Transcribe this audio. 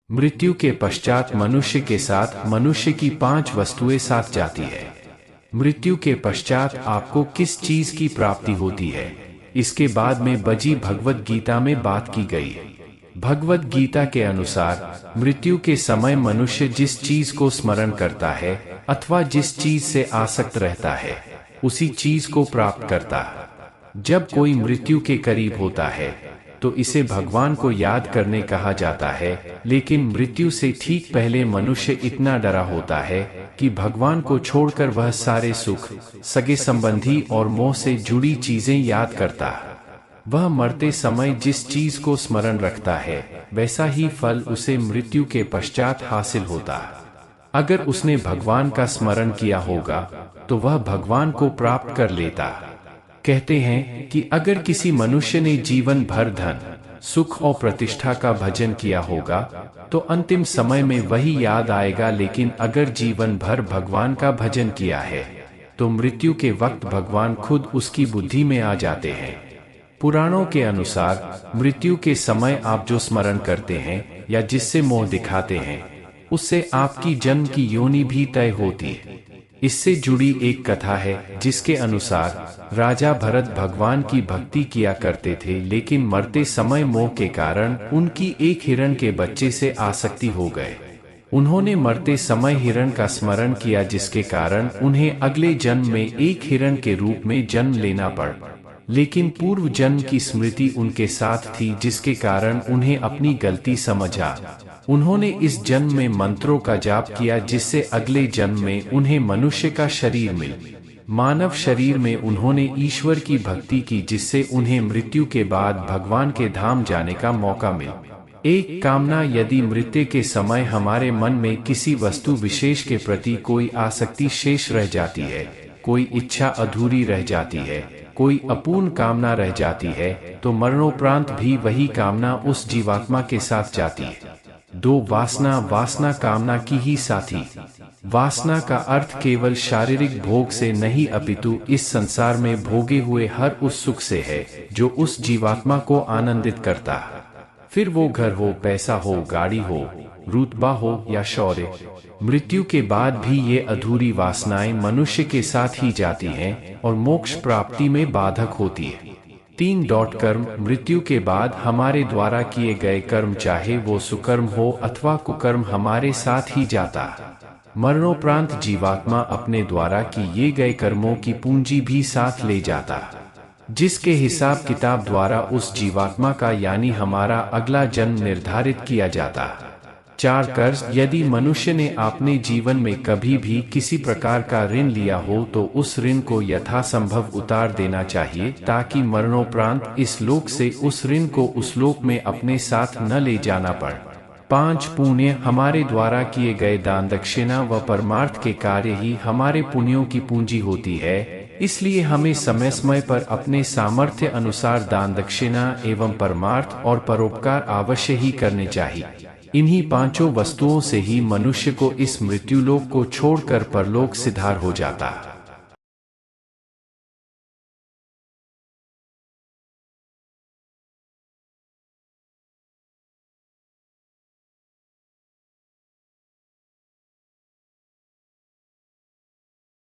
मृत्यु के पश्चात मनुष्य के साथ मनुष्य की 5 वस्तुएं साथ जाती है। मृत्यु के पश्चात आपको किस चीज की प्राप्ति होती है, इसके बाद में बजी भगवत गीता में बात की गई है। भगवत गीता के अनुसार मृत्यु के समय मनुष्य जिस चीज को स्मरण करता है अथवा जिस चीज से आसक्त रहता है उसी चीज को प्राप्त करता है। जब कोई मृत्यु के करीब होता है तो इसे भगवान को याद करने कहा जाता है, लेकिन मृत्यु से ठीक पहले मनुष्य इतना डरा होता है कि भगवान को छोड़कर वह सारे सुख, सगे संबंधी और मोह से जुड़ी चीजें याद करता है। वह मरते समय जिस चीज को स्मरण रखता है वैसा ही फल उसे मृत्यु के पश्चात हासिल होता है। अगर उसने भगवान का स्मरण किया होगा तो वह भगवान को प्राप्त कर लेता है। कहते हैं कि अगर किसी मनुष्य ने जीवन भर धन, सुख और प्रतिष्ठा का भजन किया होगा तो अंतिम समय में वही याद आएगा, लेकिन अगर जीवन भर भगवान का भजन किया है तो मृत्यु के वक्त भगवान खुद उसकी बुद्धि में आ जाते हैं। पुराणों के अनुसार मृत्यु के समय आप जो स्मरण करते हैं या जिससे मोह दिखाते हैं उससे आपकी जन्म की योनि भी तय होती है। इससे जुड़ी एक कथा है जिसके अनुसार राजा भरत भगवान की भक्ति किया करते थे, लेकिन मरते समय मोह के कारण उनकी एक हिरण के बच्चे से आसक्ति हो गए। उन्होंने मरते समय हिरण का स्मरण किया, जिसके कारण उन्हें अगले जन्म में एक हिरण के रूप में जन्म लेना पड़ा, लेकिन पूर्व जन्म की स्मृति उनके साथ थी, जिसके कारण उन्हें अपनी गलती समझा। उन्होंने इस जन्म में मंत्रों का जाप किया, जिससे अगले जन्म में उन्हें मनुष्य का शरीर मिला। मानव शरीर में उन्होंने ईश्वर की भक्ति की, जिससे उन्हें मृत्यु के बाद भगवान के धाम जाने का मौका मिला। एक कामना, यदि मृत्यु के समय हमारे मन में किसी वस्तु विशेष के प्रति कोई आसक्ति शेष रह जाती है, कोई इच्छा अधूरी रह जाती है, कोई अपूर्ण कामना रह जाती है, तो मरणोपरांत भी वही कामना उस जीवात्मा के साथ जाती है। 2 वासना कामना की ही साथी। वासना का अर्थ केवल शारीरिक भोग से नहीं अपितु इस संसार में भोगे हुए हर उस सुख से है जो उस जीवात्मा को आनंदित करता है। फिर वो घर हो, पैसा हो, गाड़ी हो, रुतबा हो या शौर्य। मृत्यु के बाद भी ये अधूरी वासनाएं मनुष्य के साथ ही जाती हैं और मोक्ष प्राप्ति में बाधक होती है। 3 कर्म। मृत्यु के बाद हमारे द्वारा किए गए कर्म, चाहे वो सुकर्म हो अथवा कुकर्म, हमारे साथ ही जाता है। मरणोपरांत जीवात्मा अपने द्वारा किए गए कर्मों की पूंजी भी साथ ले जाता है, जिसके हिसाब किताब द्वारा उस जीवात्मा का यानी हमारा अगला जन्म निर्धारित किया जाता है। 4 कर्ज। यदि मनुष्य ने अपने जीवन में कभी भी किसी प्रकार का ऋण लिया हो तो उस ऋण को यथासंभव उतार देना चाहिए, ताकि मरणोपरांत इस लोक से उस ऋण को उस लोक में अपने साथ न ले जाना पड़े। 5 पुण्य। हमारे द्वारा किए गए दान, दक्षिणा व परमार्थ के कार्य ही हमारे पुण्यों की पूंजी होती है, इसलिए हमें समय समय पर अपने सामर्थ्य अनुसार दान, दक्षिणा एवं परमार्थ और परोपकार अवश्य ही करने चाहिए। इन्हीं 5 वस्तुओं से ही मनुष्य को इस मृत्युलोक को छोड़कर परलोक सिधार हो जाता है।